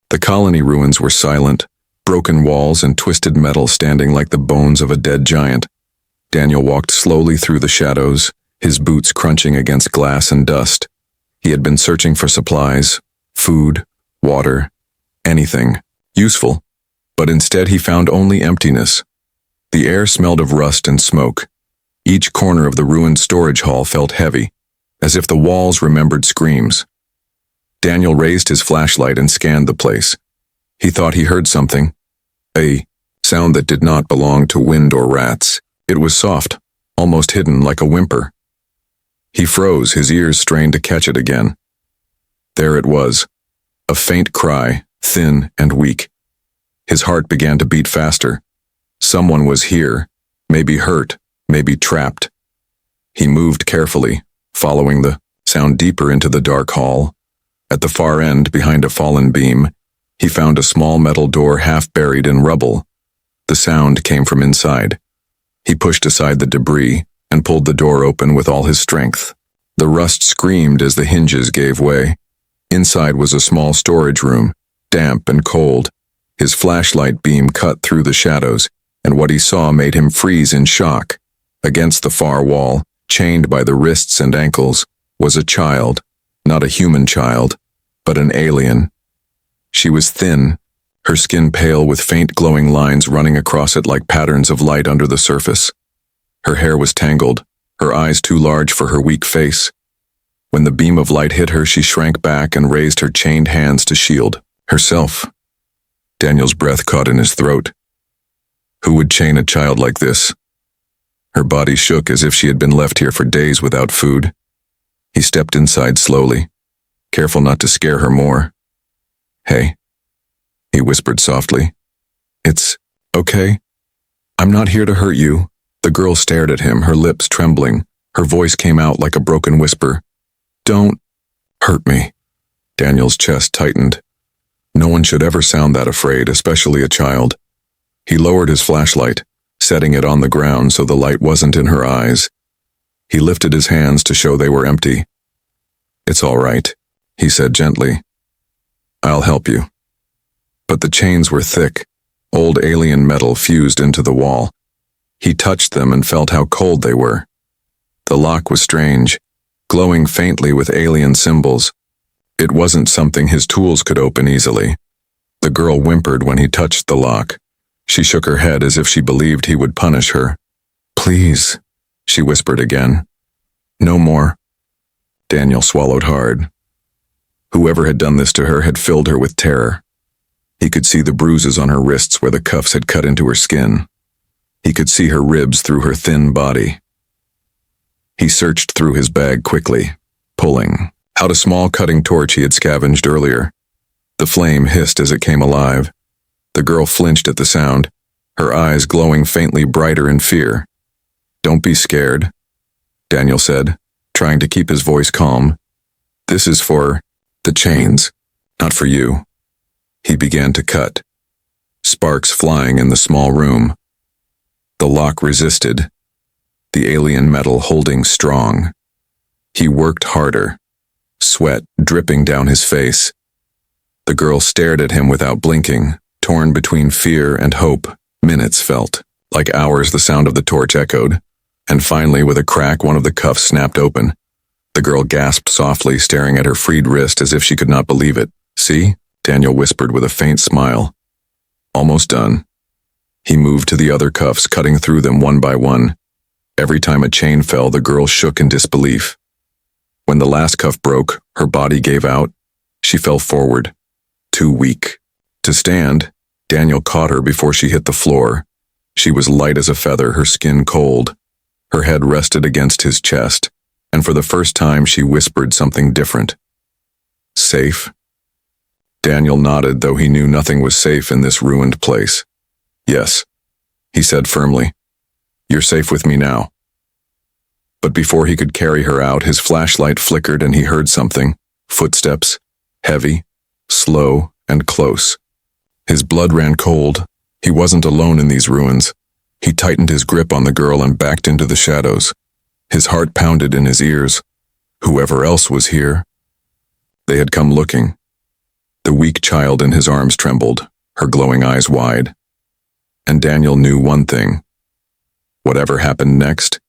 The colony ruins were silent, broken walls and twisted metal standing like the bones of a dead giant. Daniel walked slowly through the shadows, his boots crunching against glass and dust. He had been searching for supplies, food, water, anything useful, but instead he found only emptiness. The air smelled of rust and smoke. Each corner of the ruined storage hall felt heavy, as if the walls remembered screams. Daniel raised his flashlight and scanned the place. He thought he heard something, a sound that did not belong to wind or rats. It was soft, almost hidden like a whimper. He froze, his ears strained to catch it again. There it was, a faint cry, thin and weak. His heart began to beat faster. Someone was here, maybe hurt, maybe trapped. He moved carefully, following the sound deeper into the dark hall. At the far end, behind a fallen beam, he found a small metal door half buried in rubble. The sound came from inside. He pushed aside the debris and pulled the door open with all his strength. The rust screamed as the hinges gave way. Inside was a small storage room, damp and cold. His flashlight beam cut through the shadows, and what he saw made him freeze in shock. Against the far wall, chained by the wrists and ankles, was a child, not a human child, but an alien. She was thin, her skin pale with faint glowing lines running across it like patterns of light under the surface. Her hair was tangled, her eyes too large for her weak face. When the beam of light hit her, she shrank back and raised her chained hands to shield herself. Daniel's breath caught in his throat. Who would chain a child like this? Her body shook as if she had been left here for days without food. He stepped inside slowly, careful not to scare her more. Hey, he whispered softly. It's okay. I'm not here to hurt you. The girl stared at him, her lips trembling. Her voice came out like a broken whisper. Don't hurt me. Daniel's chest tightened. No one should ever sound that afraid, especially a child. He lowered his flashlight, setting it on the ground so the light wasn't in her eyes. He lifted his hands to show they were empty. It's all right, he said gently. I'll help you. But the chains were thick, old alien metal fused into the wall. He touched them and felt how cold they were. The lock was strange, glowing faintly with alien symbols. It wasn't something his tools could open easily. The girl whimpered when he touched the lock. She shook her head as if she believed he would punish her. Please, she whispered again. No more. Daniel swallowed hard. Whoever had done this to her had filled her with terror. He could see the bruises on her wrists where the cuffs had cut into her skin. He could see her ribs through her thin body. He searched through his bag quickly, pulling out a small cutting torch he had scavenged earlier. The flame hissed as it came alive. The girl flinched at the sound, her eyes glowing faintly brighter in fear. Don't be scared, Daniel said, trying to keep his voice calm. This is for the chains, not for you. He began to cut, sparks flying in the small room. The lock resisted, the alien metal holding strong. He worked harder, sweat dripping down his face. The girl stared at him without blinking, torn between fear and hope. Minutes felt like hours. The sound of the torch echoed, and finally, with a crack, one of the cuffs snapped open. The girl gasped softly, staring at her freed wrist as if she could not believe it. See? Daniel whispered with a faint smile. Almost done. He moved to the other cuffs, cutting through them one by one. Every time a chain fell, the girl shook in disbelief. When the last cuff broke, her body gave out. She fell forward, too weak to stand. Daniel caught her before she hit the floor. She was light as a feather, her skin cold. Her head rested against his chest, and for the first time she whispered something different. Safe? Daniel nodded, though he knew nothing was safe in this ruined place. Yes, he said firmly. You're safe with me now. But before he could carry her out, his flashlight flickered and he heard something. Footsteps, heavy, slow, and close. His blood ran cold. He wasn't alone in these ruins. He tightened his grip on the girl and backed into the shadows. His heart pounded in his ears. Whoever else was here. They had come looking. The weak child in his arms trembled, her glowing eyes wide. And Daniel knew one thing. Whatever happened next,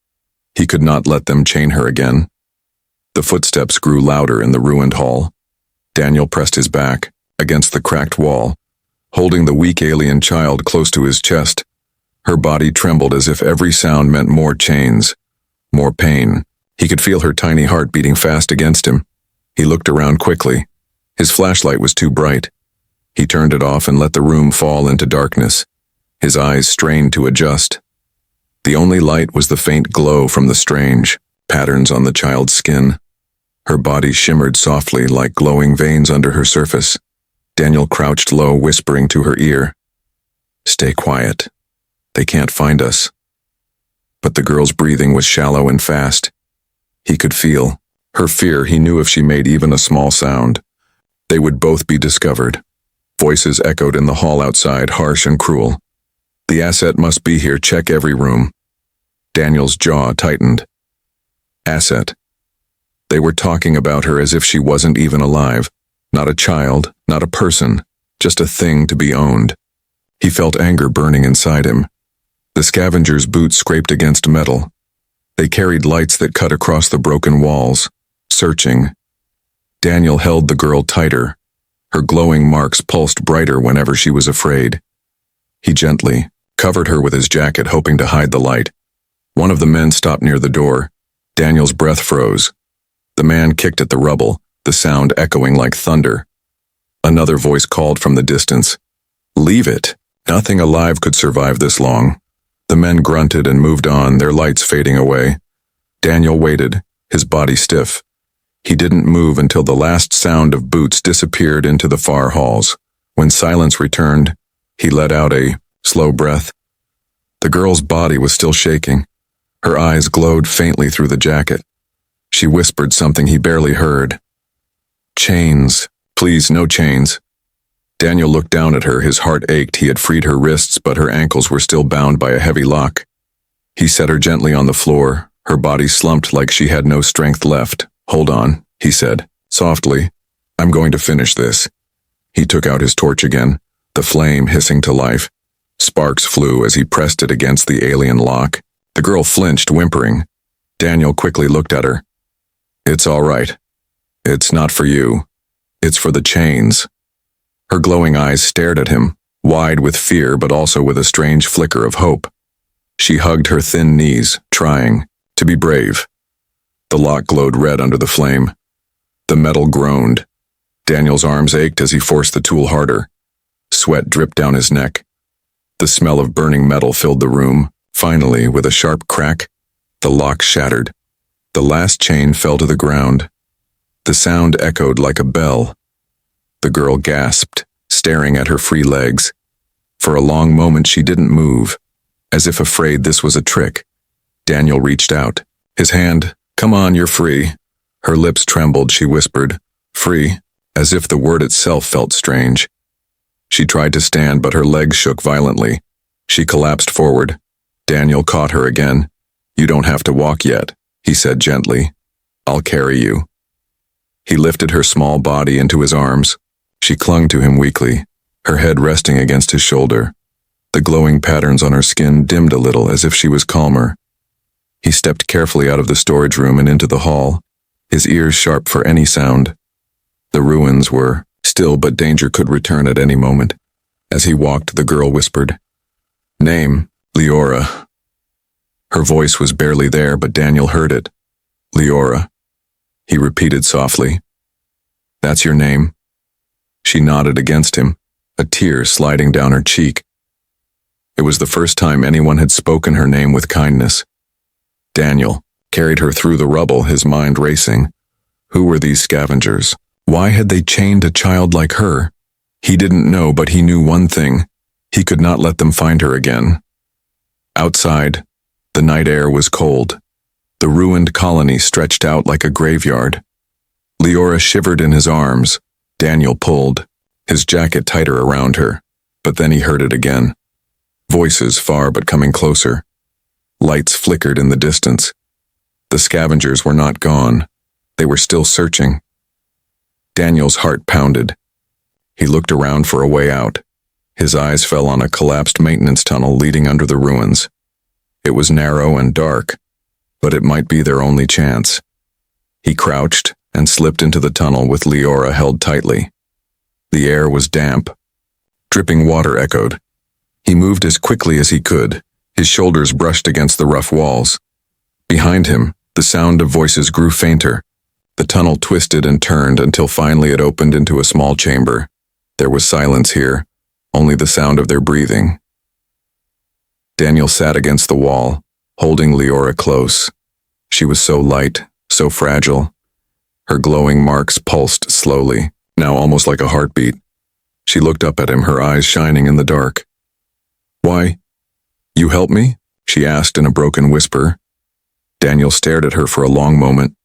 he could not let them chain her again. The footsteps grew louder in the ruined hall. Daniel pressed his back against the cracked wall, holding the weak alien child close to his chest. Her body trembled as if every sound meant more chains, more pain. He could feel her tiny heart beating fast against him. He looked around quickly. His flashlight was too bright. He turned it off and let the room fall into darkness. His eyes strained to adjust. The only light was the faint glow from the strange patterns on the child's skin. Her body shimmered softly like glowing veins under her surface. Daniel crouched low, whispering to her ear, "Stay quiet. They can't find us." But the girl's breathing was shallow and fast. He could feel her fear. He knew if she made even a small sound, they would both be discovered. Voices echoed in the hall outside, harsh and cruel. "The asset must be here. Check every room." Daniel's jaw tightened. Asset. They were talking about her as if she wasn't even alive. Not a child, not a person, just a thing to be owned. He felt anger burning inside him. The scavenger's boots scraped against metal. They carried lights that cut across the broken walls, searching. Daniel held the girl tighter. Her glowing marks pulsed brighter whenever she was afraid. He gently covered her with his jacket, hoping to hide the light. One of the men stopped near the door. Daniel's breath froze. The man kicked at the rubble, the sound echoing like thunder. Another voice called from the distance, "Leave it. Nothing alive could survive this long." The men grunted and moved on, their lights fading away. Daniel waited, his body stiff. He didn't move until the last sound of boots disappeared into the far halls. When silence returned, he let out a slow breath. The girl's body was still shaking. Her eyes glowed faintly through the jacket. She whispered something he barely heard. "Chains. Please, no chains." Daniel looked down at her, his heart ached. He had freed her wrists, but her ankles were still bound by a heavy lock. He set her gently on the floor. Her body slumped like she had no strength left. "Hold on," he said, softly. "I'm going to finish this." He took out his torch again, the flame hissing to life. Sparks flew as he pressed it against the alien lock. The girl flinched, whimpering. Daniel quickly looked at her. "It's all right. It's not for you. It's for the chains." Her glowing eyes stared at him, wide with fear but also with a strange flicker of hope. She hugged her thin knees, trying to be brave. The lock glowed red under the flame. The metal groaned. Daniel's arms ached as he forced the tool harder. Sweat dripped down his neck. The smell of burning metal filled the room. Finally, with a sharp crack, the lock shattered. The last chain fell to the ground. The sound echoed like a bell. The girl gasped, staring at her free legs. For a long moment she didn't move, as if afraid this was a trick. Daniel reached out. His hand, "Come on, you're free." Her lips trembled, she whispered, "Free," as if the word itself felt strange. She tried to stand, but her legs shook violently. She collapsed forward. Daniel caught her again. "You don't have to walk yet," he said gently. "I'll carry you." He lifted her small body into his arms. She clung to him weakly, her head resting against his shoulder. The glowing patterns on her skin dimmed a little as if she was calmer. He stepped carefully out of the storage room and into the hall, his ears sharp for any sound. The ruins were still, but danger could return at any moment. As he walked, the girl whispered, "Name, Leora." Her voice was barely there, but Daniel heard it. "Leora," he repeated softly. "That's your name?" She nodded against him, a tear sliding down her cheek. It was the first time anyone had spoken her name with kindness. Daniel carried her through the rubble, his mind racing. Who were these scavengers? Why had they chained a child like her? He didn't know, but he knew one thing. He could not let them find her again. Outside, the night air was cold. The ruined colony stretched out like a graveyard. Leora shivered in his arms. Daniel pulled, his jacket tighter around her, but then he heard it again. Voices far but coming closer. Lights flickered in the distance. The scavengers were not gone. They were still searching. Daniel's heart pounded. He looked around for a way out. His eyes fell on a collapsed maintenance tunnel leading under the ruins. It was narrow and dark, but it might be their only chance. He crouched and slipped into the tunnel with Leora held tightly. The air was damp. Dripping water echoed. He moved as quickly as he could. His shoulders brushed against the rough walls. Behind him, the sound of voices grew fainter. The tunnel twisted and turned until finally it opened into a small chamber. There was silence here, only the sound of their breathing. Daniel sat against the wall, holding Leora close. She was so light, so fragile. Her glowing marks pulsed slowly, now almost like a heartbeat. She looked up at him, her eyes shining in the dark. "Why? You help me?" she asked in a broken whisper. Daniel stared at her for a long moment.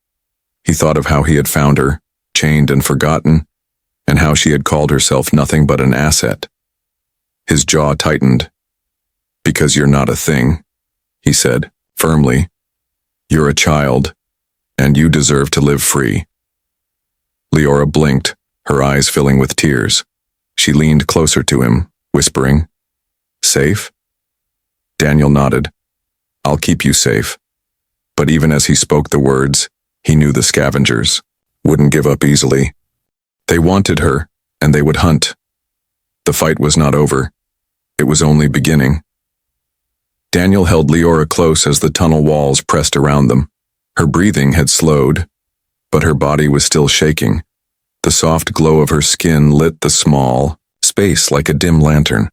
He thought of how he had found her, chained and forgotten, and how she had called herself nothing but an asset. His jaw tightened. "Because you're not a thing," he said, firmly. "You're a child, and you deserve to live free." Leora blinked, her eyes filling with tears. She leaned closer to him, whispering, "Safe?" Daniel nodded. "I'll keep you safe." But even as he spoke the words, he knew the scavengers wouldn't give up easily. They wanted her, and they would hunt. The fight was not over. It was only beginning. Daniel held Leora close as the tunnel walls pressed around them. Her breathing had slowed, but her body was still shaking. The soft glow of her skin lit the small space like a dim lantern.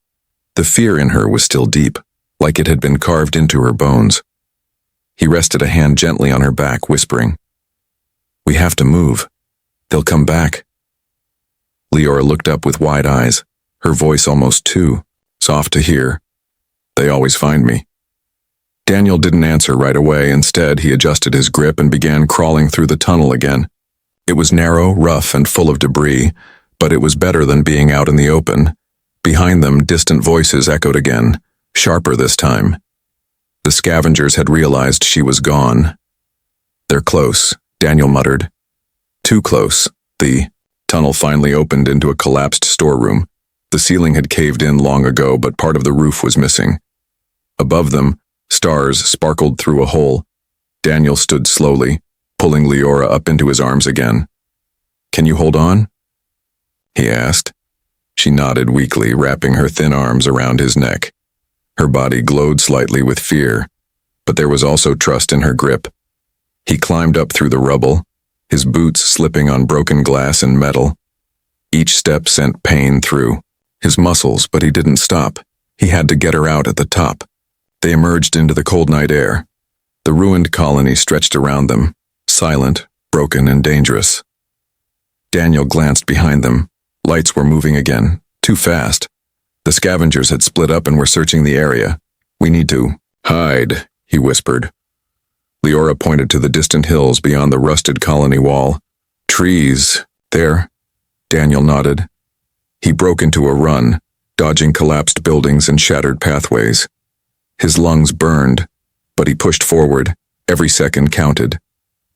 The fear in her was still deep, like it had been carved into her bones. He rested a hand gently on her back, whispering, "We have to move. They'll come back." Leora looked up with wide eyes, her voice almost too soft to hear. "They always find me." Daniel didn't answer right away. Instead, he adjusted his grip and began crawling through the tunnel again. It was narrow, rough, and full of debris, but it was better than being out in the open. Behind them, distant voices echoed again, sharper this time. The scavengers had realized she was gone. "They're close," Daniel muttered. "Too close." The tunnel finally opened into a collapsed storeroom. The ceiling had caved in long ago, but part of the roof was missing. Above them, stars sparkled through a hole. Daniel stood slowly, pulling Leora up into his arms again. "Can you hold on?" he asked. She nodded weakly, wrapping her thin arms around his neck. Her body glowed slightly with fear, but there was also trust in her grip. He climbed up through the rubble, his boots slipping on broken glass and metal. Each step sent pain through his muscles, but he didn't stop. He had to get her out at the top. They emerged into the cold night air. The ruined colony stretched around them, silent, broken, and dangerous. Daniel glanced behind them. Lights were moving again, too fast. The scavengers had split up and were searching the area. "We need to hide," he whispered. Leora pointed to the distant hills beyond the rusted colony wall. "Trees, there." Daniel nodded. He broke into a run, dodging collapsed buildings and shattered pathways. His lungs burned, but he pushed forward. Every second counted.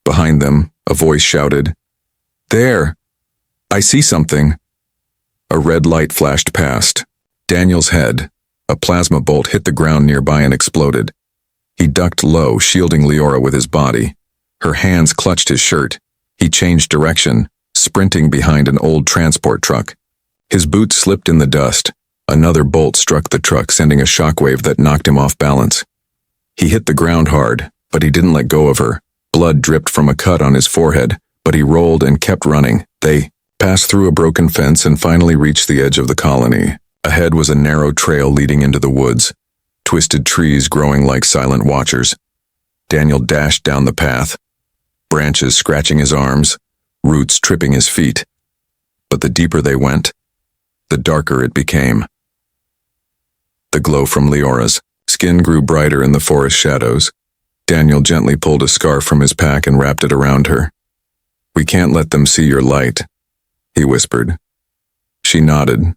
Behind them, a voice shouted, "There! I see something." A red light flashed past. Daniel's head, a plasma bolt, hit the ground nearby and exploded. He ducked low, shielding Leora with his body. Her hands clutched his shirt. He changed direction, sprinting behind an old transport truck. His boots slipped in the dust. Another bolt struck the truck, sending a shockwave that knocked him off balance. He hit the ground hard, but he didn't let go of her. Blood dripped from a cut on his forehead, but he rolled and kept running. They passed through a broken fence and finally reached the edge of the colony. Ahead was a narrow trail leading into the woods, twisted trees growing like silent watchers. Daniel dashed down the path, branches scratching his arms, roots tripping his feet. But the deeper they went, the darker it became. The glow from Leora's skin grew brighter in the forest shadows. Daniel gently pulled a scarf from his pack and wrapped it around her. "We can't let them see your light," he whispered. She nodded,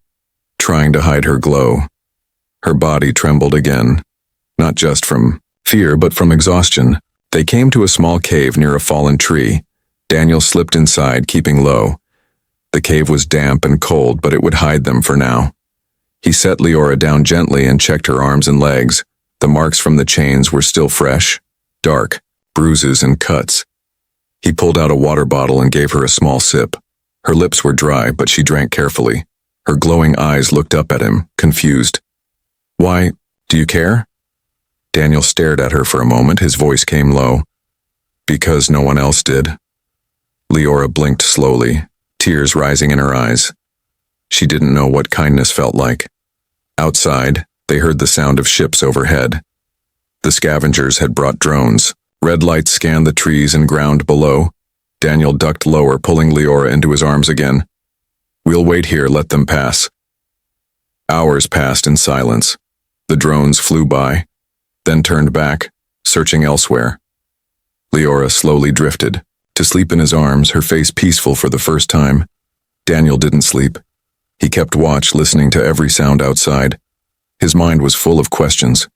trying to hide her glow. Her body trembled again, not just from fear but from exhaustion. They came to a small cave near a fallen tree. Daniel slipped inside, keeping low. The cave was damp and cold, but it would hide them for now. He set Leora down gently and checked her arms and legs. The marks from the chains were still fresh, dark, bruises and cuts. He pulled out a water bottle and gave her a small sip. Her lips were dry, but she drank carefully. Her glowing eyes looked up at him, confused. "Why, do you care?" Daniel stared at her for a moment. His voice came low. "Because no one else did." Leora blinked slowly, tears rising in her eyes. She didn't know what kindness felt like. Outside, they heard the sound of ships overhead. The scavengers had brought drones. Red lights scanned the trees and ground below. Daniel ducked lower, pulling Leora into his arms again. "We'll wait here, let them pass." Hours passed in silence. The drones flew by, then turned back, searching elsewhere. Leora slowly drifted, to sleep in his arms, her face peaceful for the first time. Daniel didn't sleep. He kept watch, listening to every sound outside. His mind was full of questions.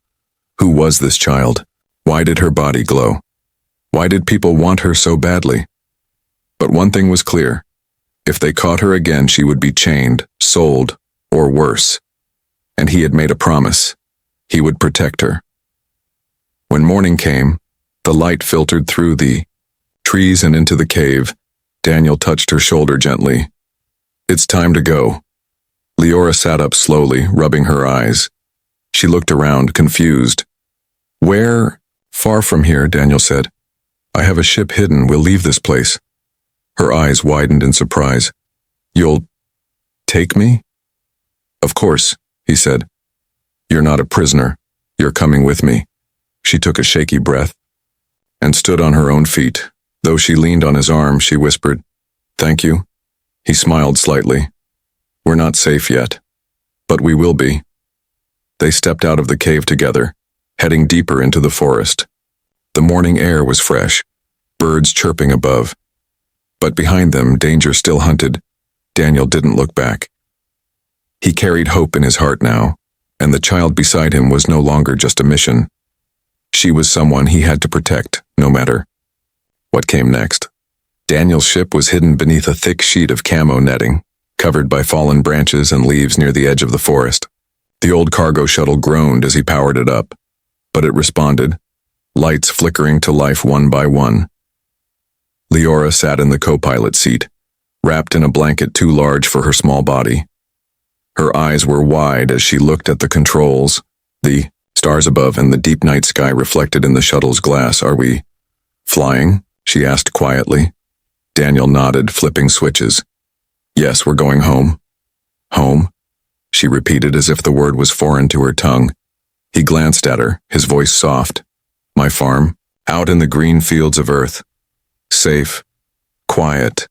Who was this child? Why did her body glow? Why did people want her so badly? But one thing was clear. If they caught her again, she would be chained, sold, or worse. And he had made a promise. He would protect her. When morning came, the light filtered through the trees and into the cave. Daniel touched her shoulder gently. "It's time to go." Leora sat up slowly, rubbing her eyes. She looked around, confused. "Where?" "Far from here," Daniel said. "I have a ship hidden. We'll leave this place." Her eyes widened in surprise. "You'll take me?" "Of course," he said. "You're not a prisoner. You're coming with me." She took a shaky breath and stood on her own feet. Though she leaned on his arm, she whispered, "Thank you." He smiled slightly. "We're not safe yet, but we will be." They stepped out of the cave together, heading deeper into the forest. The morning air was fresh, birds chirping above. But behind them, danger still hunted. Daniel didn't look back. He carried hope in his heart now, and the child beside him was no longer just a mission. She was someone he had to protect, no matter what came next. Daniel's ship was hidden beneath a thick sheet of camo netting, covered by fallen branches and leaves near the edge of the forest. The old cargo shuttle groaned as he powered it up, but it responded, lights flickering to life one by one. Leora sat in the co-pilot seat, wrapped in a blanket too large for her small body. Her eyes were wide as she looked at the controls, the stars above and the deep night sky reflected in the shuttle's glass. "Are we flying?" she asked quietly. Daniel nodded, flipping switches. "Yes, we're going home." "Home?" she repeated as if the word was foreign to her tongue. He glanced at her, his voice soft. "My farm, out in the green fields of Earth. Safe, quiet,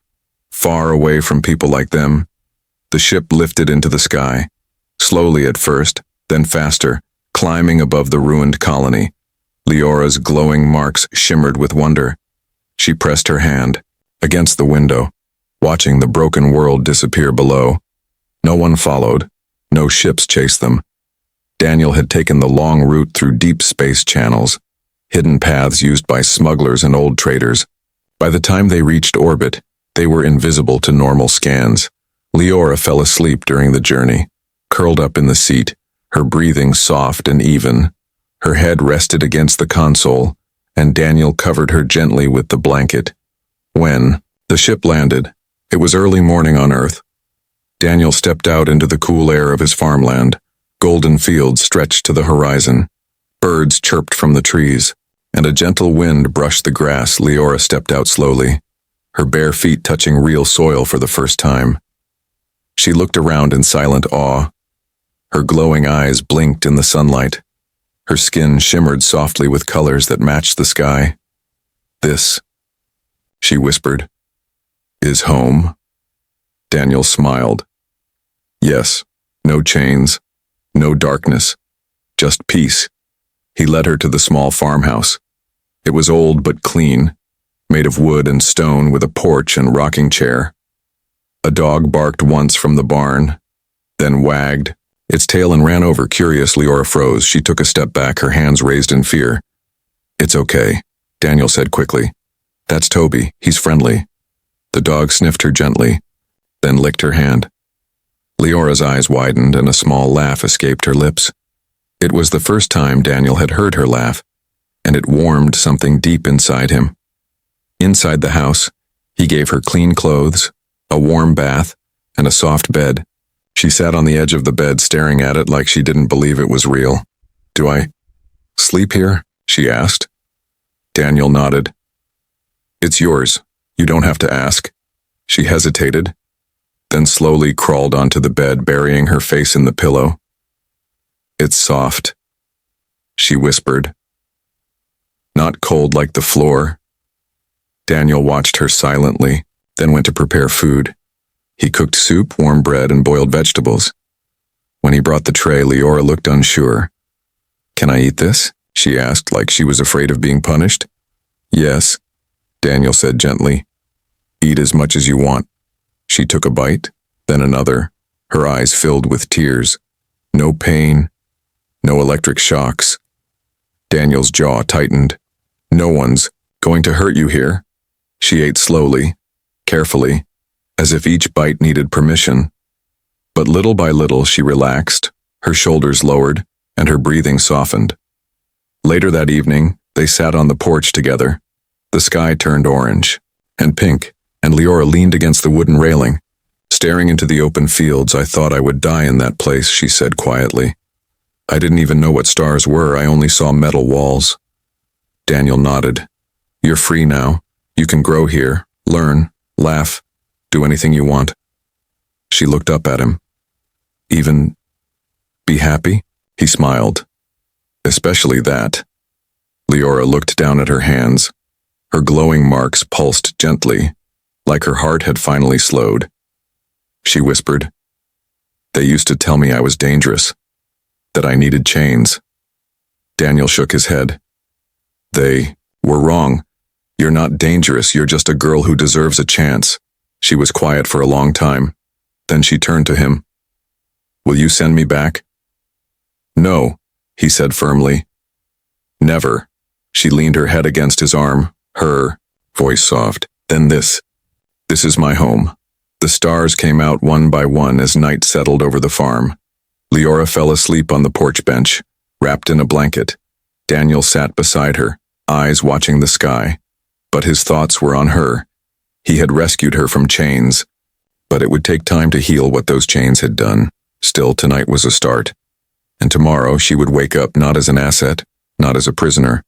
far away from people like them." The ship lifted into the sky, slowly at first, then faster, climbing above the ruined colony. Leora's glowing marks shimmered with wonder. She pressed her hand against the window, watching the broken world disappear below. No one followed. No ships chased them. Daniel had taken the long route through deep space channels, hidden paths used by smugglers and old traders. By the time they reached orbit, they were invisible to normal scans. Leora fell asleep during the journey, curled up in the seat, her breathing soft and even. Her head rested against the console, and Daniel covered her gently with the blanket. When the ship landed, it was early morning on Earth. Daniel stepped out into the cool air of his farmland. Golden fields stretched to the horizon. Birds chirped from the trees, and a gentle wind brushed the grass. Leora stepped out slowly, her bare feet touching real soil for the first time. She looked around in silent awe. Her glowing eyes blinked in the sunlight. Her skin shimmered softly with colors that matched the sky. "This," she whispered, "is home." Daniel smiled. Yes, no chains, no darkness, just peace. He led her to the small farmhouse. It was old but clean, made of wood and stone with a porch and rocking chair. A dog barked once from the barn, then wagged its tail and ran over. Curious, Leora froze. She took a step back, her hands raised in fear. "It's okay," Daniel said quickly. "That's Toby. He's friendly." The dog sniffed her gently. then licked her hand. Leora's eyes widened and a small laugh escaped her lips. It was the first time Daniel had heard her laugh, and it warmed something deep inside him. Inside the house, he gave her clean clothes, a warm bath, and a soft bed. She sat on the edge of the bed staring at it like she didn't believe it was real. "Do I sleep here?" she asked. Daniel nodded. "It's yours. You don't have to ask." She hesitated, then slowly crawled onto the bed, burying her face in the pillow. "It's soft," she whispered. "Not cold like the floor." Daniel watched her silently, then went to prepare food. He cooked soup, warm bread, and boiled vegetables. When he brought the tray, Leora looked unsure. "Can I eat this?" she asked, like she was afraid of being punished. "Yes," Daniel said gently. "Eat as much as you want." She took a bite, then another, her eyes filled with tears. No pain, no electric shocks. Daniel's jaw tightened. "No one's going to hurt you here." She ate slowly, carefully, as if each bite needed permission. But little by little she relaxed, her shoulders lowered, and her breathing softened. Later that evening, they sat on the porch together. The sky turned orange and pink, and Leora leaned against the wooden railing. "Staring into the open fields, I thought I would die in that place," she said quietly. "I didn't even know what stars were, I only saw metal walls." Daniel nodded. "You're free now. You can grow here, learn, laugh, do anything you want." She looked up at him. "Even be happy?" He smiled. "Especially that." Leora looked down at her hands. Her glowing marks pulsed gently, like her heart had finally slowed. She whispered, "They used to tell me I was dangerous, that I needed chains." Daniel shook his head. "They were wrong. You're not dangerous, you're just a girl who deserves a chance." She was quiet for a long time. Then she turned to him. "Will you send me back?" "No," he said firmly. "Never." She leaned her head against his arm, her voice soft. "Then this is my home." The stars came out one by one as night settled over the farm. Leora fell asleep on the porch bench, wrapped in a blanket. Daniel sat beside her, eyes watching the sky. But his thoughts were on her. He had rescued her from chains, but it would take time to heal what those chains had done. Still, tonight was a start. And tomorrow she would wake up not as an asset, not as a prisoner,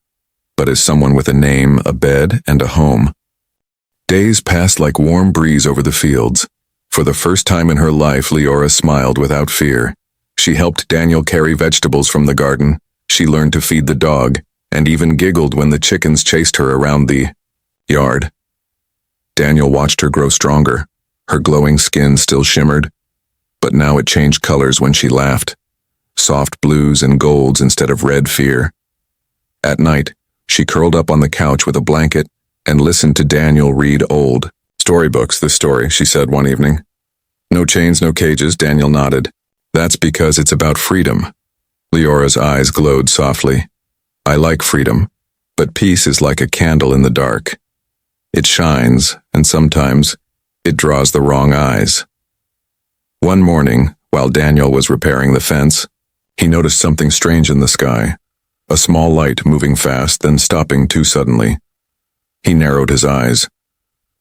but as someone with a name, a bed, and a home. Days passed like warm breeze over the fields. For the first time in her life, Leora smiled without fear. She helped Daniel carry vegetables from the garden. She learned to feed the dog, and even giggled when the chickens chased her around the yard. Daniel watched her grow stronger. Her glowing skin still shimmered, but now it changed colors when she laughed. Soft blues and golds instead of red fear. At night, she curled up on the couch with a blanket and listened to Daniel read old storybooks. "This story," she said one evening. "No chains, no cages," Daniel nodded. "That's because it's about freedom." Leora's eyes glowed softly. "I like freedom, but peace is like a candle in the dark. It shines, and sometimes it draws the wrong eyes." One morning, while Daniel was repairing the fence, he noticed something strange in the sky. A small light moving fast, then stopping too suddenly. He narrowed his eyes.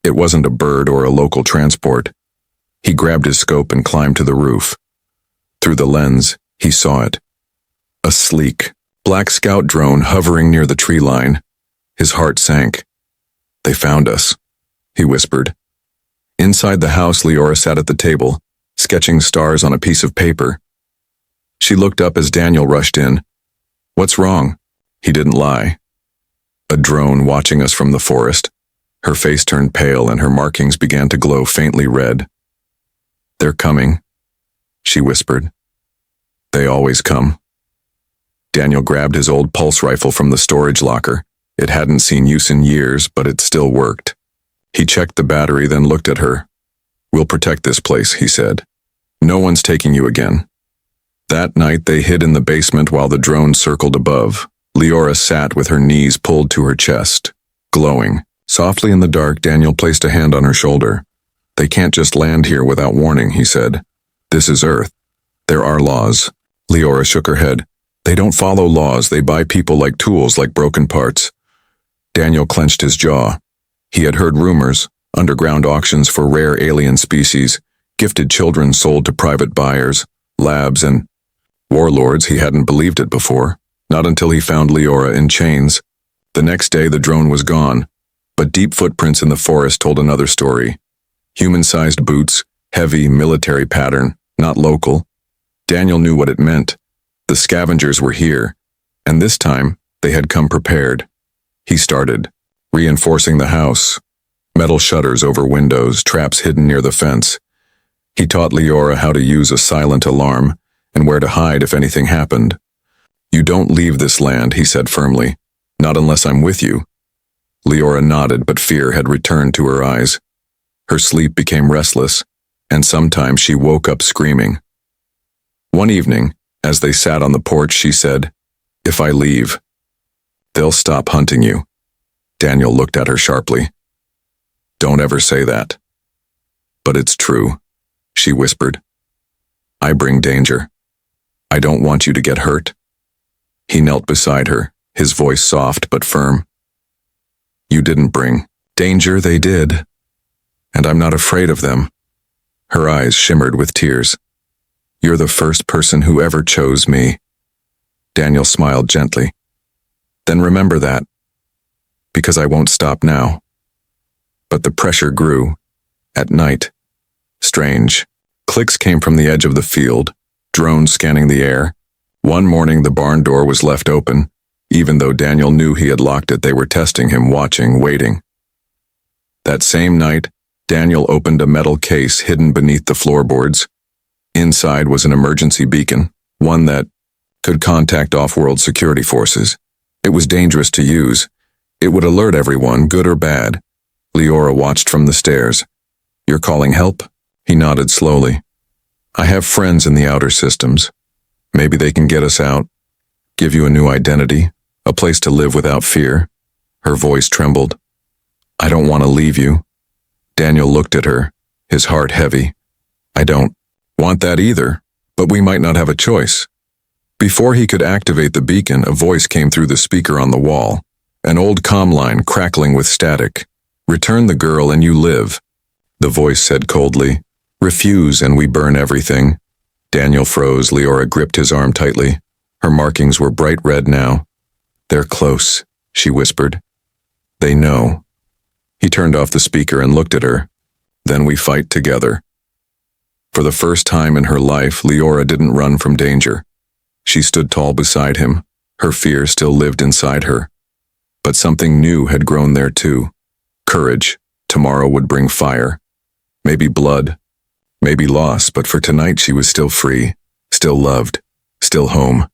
It wasn't a bird or a local transport. He grabbed his scope and climbed to the roof. Through the lens, he saw it. A sleek, black scout drone hovering near the tree line. His heart sank. "They found us," he whispered. Inside the house, Leora sat at the table, sketching stars on a piece of paper. She looked up as Daniel rushed in. "What's wrong?" He didn't lie. "A drone watching us from the forest." Her face turned pale and her markings began to glow faintly red. "They're coming," she whispered. "They always come." Daniel grabbed his old pulse rifle from the storage locker. It hadn't seen use in years, but it still worked. He checked the battery, then looked at her. "We'll protect this place," he said. "No one's taking you again." That night they hid in the basement while the drone circled above. Leora sat with her knees pulled to her chest, glowing. Softly in the dark, Daniel placed a hand on her shoulder. They can't just land here without warning, he said. This is Earth. There are laws. Leora shook her head. They don't follow laws, they buy people like tools, like broken parts. Daniel clenched his jaw. He had heard rumors, underground auctions for rare alien species, gifted children sold to private buyers, labs, and warlords. He hadn't believed it before, not until he found Leora in chains. The next day the drone was gone, but deep footprints in the forest told another story. Human-sized boots, heavy military pattern, not local. Daniel knew what it meant. The scavengers were here, and this time they had come prepared. He started, reinforcing the house. Metal shutters over windows, traps hidden near the fence. He taught Leora how to use a silent alarm and where to hide if anything happened. You don't leave this land, he said firmly. Not unless I'm with you. Leora nodded, but fear had returned to her eyes. Her sleep became restless, and sometimes she woke up screaming. One evening, as they sat on the porch, she said, "If I leave, they'll stop hunting you." Daniel looked at her sharply. "Don't ever say that." "But it's true," she whispered. "I bring danger. I don't want you to get hurt." He knelt beside her, his voice soft but firm. "You didn't bring danger, they did. And I'm not afraid of them." Her eyes shimmered with tears. "You're the first person who ever chose me." Daniel smiled gently. "Then remember that, because I won't stop now." But the pressure grew. At night, strange clicks came from the edge of the field, drones scanning the air. One morning the barn door was left open. Even though Daniel knew he had locked it, they were testing him, watching, waiting. That same night, Daniel opened a metal case hidden beneath the floorboards. Inside was an emergency beacon, one that could contact off-world security forces. It was dangerous to use. It would alert everyone, good or bad. Leora watched from the stairs. "You're calling help?" He nodded slowly. "I have friends in the outer systems. Maybe they can get us out, give you a new identity, a place to live without fear." Her voice trembled. "I don't want to leave you." Daniel looked at her, his heart heavy. "I don't want that either, but we might not have a choice." Before he could activate the beacon, a voice came through the speaker on the wall, an old comm line crackling with static. "Return the girl and you live." The voice said coldly, "Refuse and we burn everything." Daniel froze. Leora gripped his arm tightly. Her markings were bright red now. "They're close," she whispered. "They know." He turned off the speaker and looked at her. "Then we fight together." For the first time in her life, Leora didn't run from danger. She stood tall beside him. Her fear still lived inside her. But something new had grown there too. Courage. Tomorrow would bring fire. Maybe blood. Maybe loss, but for tonight she was still free, still loved, still home.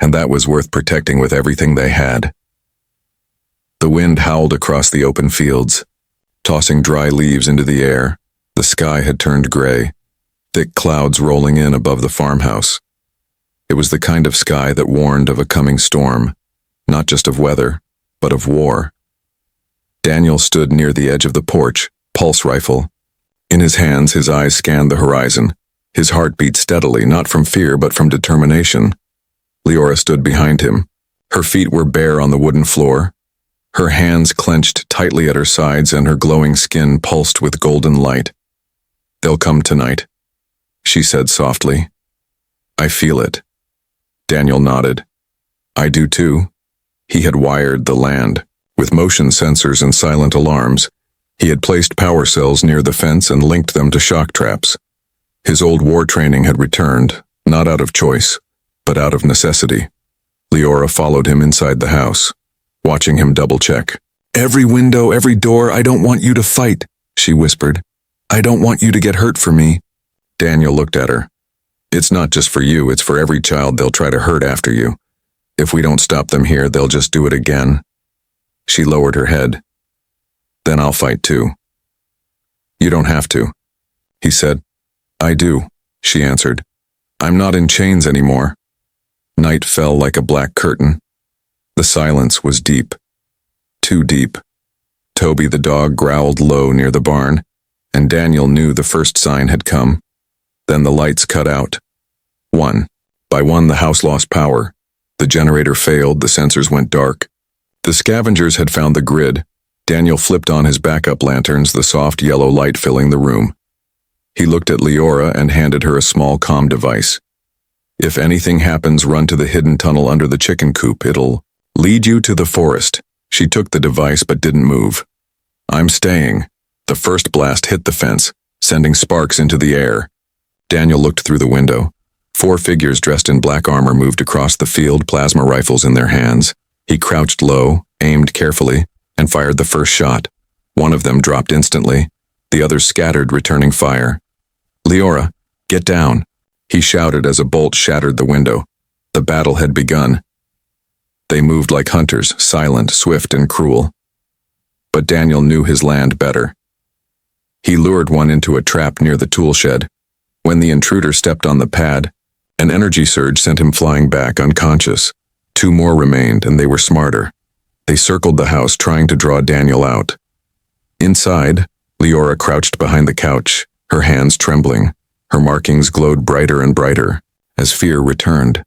And that was worth protecting with everything they had. The wind howled across the open fields, tossing dry leaves into the air. The sky had turned gray, thick clouds rolling in above the farmhouse. It was the kind of sky that warned of a coming storm, not just of weather, but of war. Daniel stood near the edge of the porch, pulse rifle. In his hands, his eyes scanned the horizon. His heart beat steadily, not from fear, but from determination. Leora stood behind him. Her feet were bare on the wooden floor. Her hands clenched tightly at her sides, and her glowing skin pulsed with golden light. "They'll come tonight," she said softly. "I feel it." Daniel nodded. "I do too." He had wired the land, with motion sensors and silent alarms. He had placed power cells near the fence and linked them to shock traps. His old war training had returned, not out of choice, but out of necessity. Leora followed him inside the house, watching him double-check. "Every window, every door, I don't want you to fight," she whispered. "I don't want you to get hurt for me." Daniel looked at her. "It's not just for you, it's for every child they'll try to hurt after you. If we don't stop them here, they'll just do it again." She lowered her head. "Then I'll fight too." "You don't have to," he said. "I do," she answered. "I'm not in chains anymore." Night fell like a black curtain. The silence was deep. Too deep. Toby the dog growled low near the barn. and Daniel knew the first sign had come. Then the lights cut out. One by one, the house lost power. The generator failed, the sensors went dark. The scavengers had found the grid. Daniel flipped on his backup lanterns, the soft yellow light filling the room. He looked at Leora and handed her a small comm device. If anything happens, run to the hidden tunnel under the chicken coop. It'll lead you to the forest. She took the device but didn't move. I'm staying. The first blast hit the fence, sending sparks into the air. Daniel looked through the window. 4 figures dressed in black armor moved across the field, plasma rifles in their hands. He crouched low, aimed carefully, and fired the first shot. One of them dropped instantly. The others scattered, returning fire. Leora, get down, he shouted as a bolt shattered the window. The battle had begun. They moved like hunters, silent, swift, and cruel. But Daniel knew his land better. He lured one into a trap near the tool shed. When the intruder stepped on the pad, an energy surge sent him flying back unconscious. 2 more remained, and they were smarter. They circled the house, trying to draw Daniel out. Inside, Leora crouched behind the couch, her hands trembling. Her markings glowed brighter and brighter as fear returned.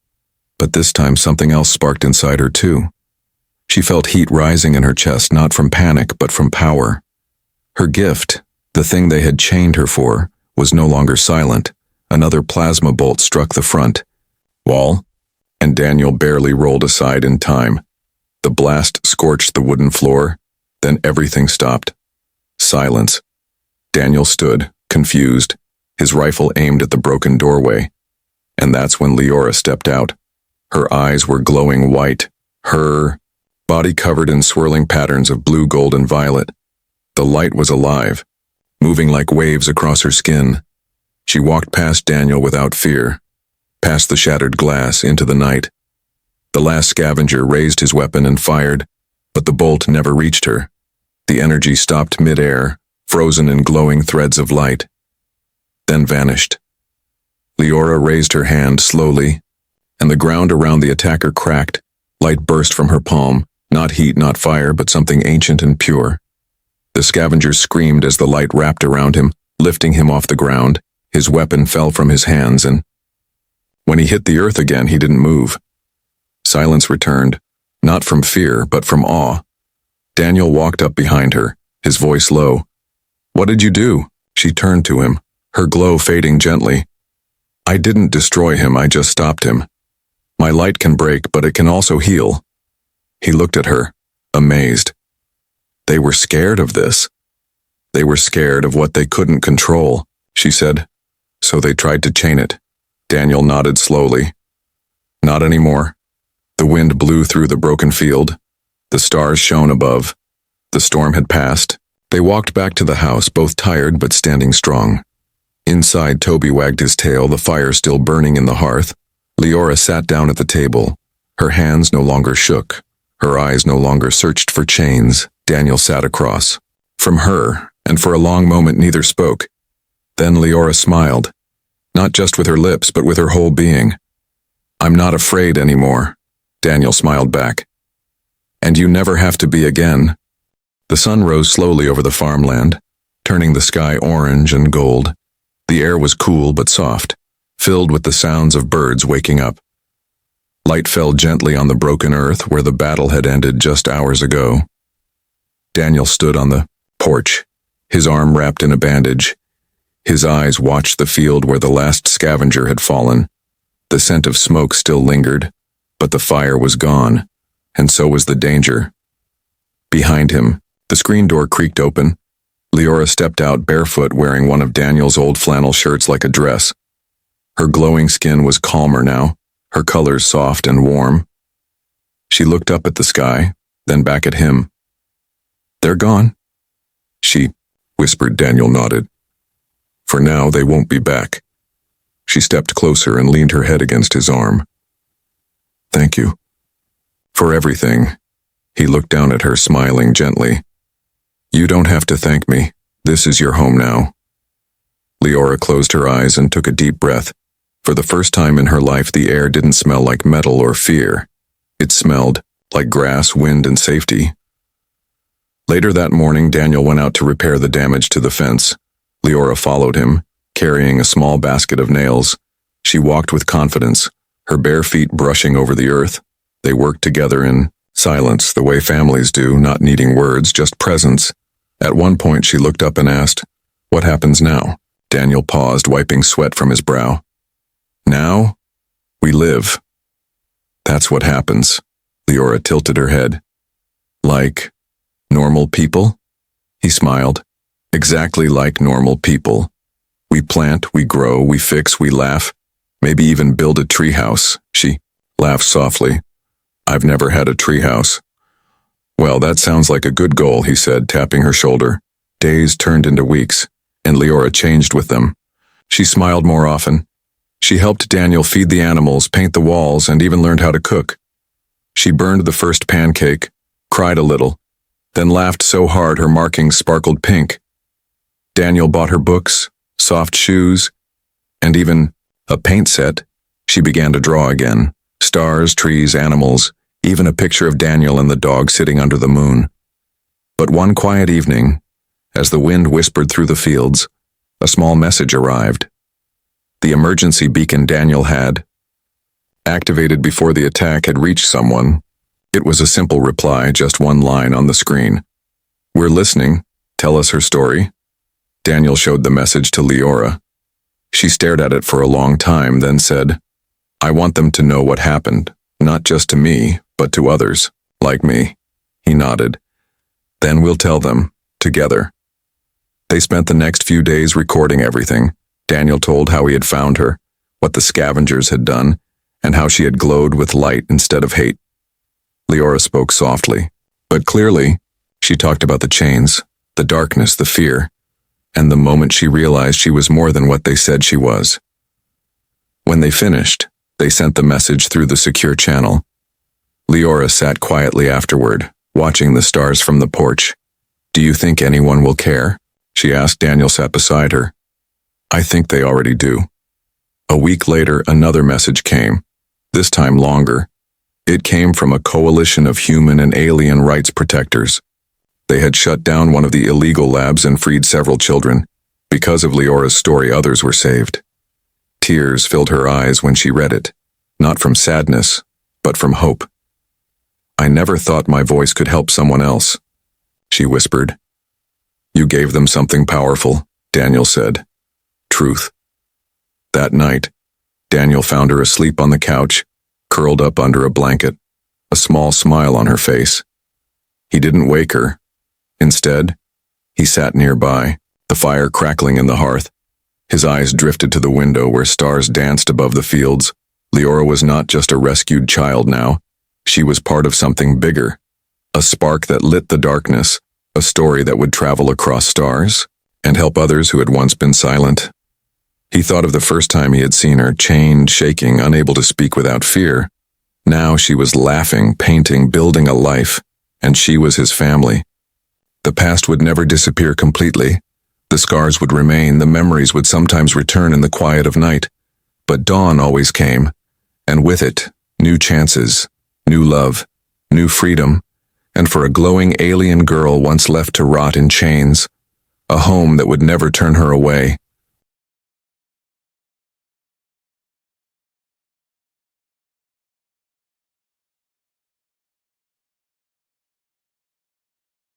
But this time something else sparked inside her too. She felt heat rising in her chest, not from panic, but from power. Her gift, the thing they had chained her for, was no longer silent. Another plasma bolt struck the front wall, and Daniel barely rolled aside in time. The blast scorched the wooden floor, then everything stopped. Silence. Daniel stood, confused, his rifle aimed at the broken doorway. And that's when Leora stepped out. Her eyes were glowing white, her body covered in swirling patterns of blue, gold, and violet. The light was alive, moving like waves across her skin. She walked past Daniel without fear, past the shattered glass into the night. The last scavenger raised his weapon and fired, but the bolt never reached her. The energy stopped mid-air, frozen in glowing threads of light, then vanished. Leora raised her hand slowly, and the ground around the attacker cracked. Light burst from her palm, not heat, not fire, but something ancient and pure. The scavenger screamed as the light wrapped around him, lifting him off the ground. His weapon fell from his hands, and when he hit the earth again, he didn't move. Silence returned, not from fear, but from awe. Daniel walked up behind her, his voice low. What did you do? She turned to him, her glow fading gently. I didn't destroy him, I just stopped him. My light can break, but it can also heal. He looked at her, amazed. They were scared of this. They were scared of what they couldn't control, she said. So they tried to chain it. Daniel nodded slowly. Not anymore. The wind blew through the broken field. The stars shone above. The storm had passed. They walked back to the house, both tired but standing strong. Inside, Toby wagged his tail, the fire still burning in the hearth. Leora sat down at the table. Her hands no longer shook. Her eyes no longer searched for chains. Daniel sat across from her, and for a long moment neither spoke. Then Leora smiled, not just with her lips, but with her whole being. I'm not afraid anymore, Daniel smiled back. And you never have to be again. The sun rose slowly over the farmland, turning the sky orange and gold. The air was cool but soft, filled with the sounds of birds waking up. Light fell gently on the broken earth where the battle had ended just hours ago. Daniel stood on the porch, his arm wrapped in a bandage. His eyes watched the field where the last scavenger had fallen. The scent of smoke still lingered, but the fire was gone, and so was the danger. Behind him, the screen door creaked open. Leora stepped out barefoot, wearing one of Daniel's old flannel shirts like a dress. Her glowing skin was calmer now, her colors soft and warm. She looked up at the sky, then back at him. They're gone, she whispered. Daniel nodded. For now, they won't be back. She stepped closer and leaned her head against his arm. Thank you. For everything. He looked down at her, smiling gently. You don't have to thank me. This is your home now. Leora closed her eyes and took a deep breath. For the first time in her life, the air didn't smell like metal or fear. It smelled like grass, wind, and safety. Later that morning, Daniel went out to repair the damage to the fence. Leora followed him, carrying a small basket of nails. She walked with confidence, her bare feet brushing over the earth. They worked together in silence, the way families do, not needing words, just presence. At one point she looked up and asked, "What happens now?" Daniel paused, wiping sweat from his brow. "Now? We live." "That's what happens." Leora tilted her head. "Like normal people?" He smiled. "Exactly like normal people. We plant, we grow, we fix, we laugh, maybe even build a treehouse." She laughed softly. "I've never had a treehouse." "Well, that sounds like a good goal," he said, tapping her shoulder. Days turned into weeks, and Leora changed with them. She smiled more often. She helped Daniel feed the animals, paint the walls, and even learned how to cook. She burned the first pancake, cried a little, then laughed so hard her markings sparkled pink. Daniel bought her books, soft shoes, and even a paint set. She began to draw again. Stars, trees, animals, even a picture of Daniel and the dog sitting under the moon. But one quiet evening, as the wind whispered through the fields, a small message arrived. The emergency beacon Daniel had activated before the attack had reached someone. It was a simple reply, just one line on the screen. "We're listening. Tell us her story." Daniel showed the message to Leora. She stared at it for a long time, then said, "I want them to know what happened, not just to me, but to others, like me." He nodded. "Then we'll tell them, together." They spent the next few days recording everything. Daniel told how he had found her, what the scavengers had done, and how she had glowed with light instead of hate. Leora spoke softly, but clearly. She talked about the chains, the darkness, the fear, and the moment she realized she was more than what they said she was. When they finished, they sent the message through the secure channel. Leora sat quietly afterward, watching the stars from the porch. "Do you think anyone will care?" she asked. Daniel sat beside her. "I think they already do." A week later, another message came, this time longer. It came from a coalition of human and alien rights protectors. They had shut down one of the illegal labs and freed several children. Because of Leora's story, others were saved. Tears filled her eyes when she read it, not from sadness, but from hope. "I never thought my voice could help someone else," she whispered. "You gave them something powerful," Daniel said. "Truth." That night, Daniel found her asleep on the couch, curled up under a blanket, a small smile on her face. He didn't wake her. Instead, he sat nearby, the fire crackling in the hearth. His eyes drifted to the window where stars danced above the fields. Leora was not just a rescued child now. She was part of something bigger, a spark that lit the darkness, a story that would travel across stars and help others who had once been silent. He thought of the first time he had seen her, chained, shaking, unable to speak without fear. Now she was laughing, painting, building a life, and she was his family. The past would never disappear completely. The scars would remain, the memories would sometimes return in the quiet of night. But dawn always came, and with it, new chances, new love, new freedom, and for a glowing alien girl once left to rot in chains, a home that would never turn her away.